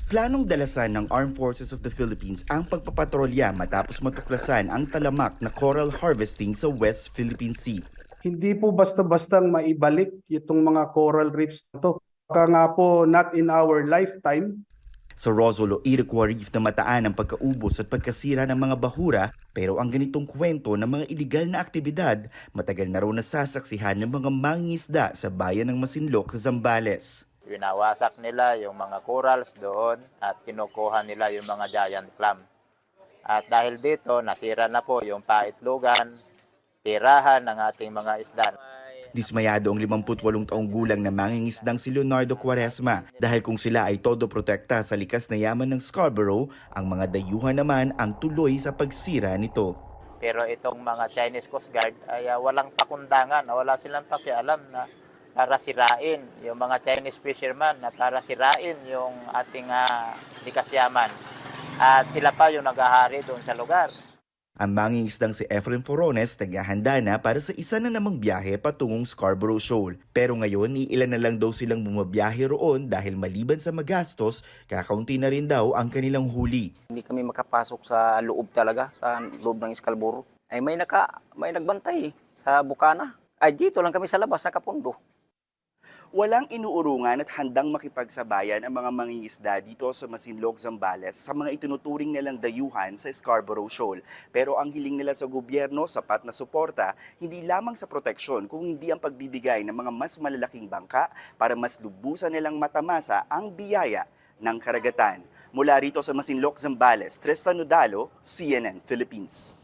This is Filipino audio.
Planong dalasan ng Armed Forces of the Philippines ang pagpapatrolya matapos matuklasan ang talamak na coral harvesting sa West Philippine Sea. Hindi po basta-bastang maibalik itong mga coral reefs na to. Baka nga po not in our lifetime. Sa Rosolo, Iroquois Reef na mataan ang pagkaubos at pagkasira ng mga bahura, pero ang ganitong kwento ng mga iligal na aktibidad matagal na raw nasasaksihan ng mga mangingisda sa bayan ng Masinloc sa Zambales. Winawasak nila yung mga corals doon at kinukuha nila yung mga giant clam. At dahil dito, nasira na po yung paitlugan, tirahan ng ating mga isda. Dismayado ang 58 taong gulang na mangingisdang si Leonardo Quaresma dahil kung sila ay todo protekta sa likas na yaman ng Scarborough, ang mga dayuhan naman ang tuloy sa pagsira nito. Pero itong mga Chinese Coast Guard ay walang pakundangan, wala silang pakialam na para sirain yung mga Chinese fishermen, na para sirain yung ating likas yaman. At sila pa yung naghahari doon sa lugar. Ang mangingisdang si Efren Forones naghahanda na para sa isa na namang biyahe patungong Scarborough Shoal. Pero ngayon, iilan na lang daw silang bumabiyahe roon dahil maliban sa magastos, kakaunti na rin daw ang kanilang huli. Hindi kami makapasok sa loob talaga, sa loob ng Scarborough. Ay may nagbantay sa bukana. Ay dito lang kami sa labas, nakapundo. Walang inuurungan at handang makipagsabayan ang mga mangingisda dito sa Masinloc, Zambales sa mga itinuturing nilang dayuhan sa Scarborough Shoal. Pero ang hiling nila sa gobyerno, sapat na suporta, hindi lamang sa proteksyon kung hindi ang pagbibigay ng mga mas malalaking bangka para mas lubusan nilang matamasa ang biyaya ng karagatan. Mula rito sa Masinloc, Zambales, Tristan Nodalo, CNN Philippines.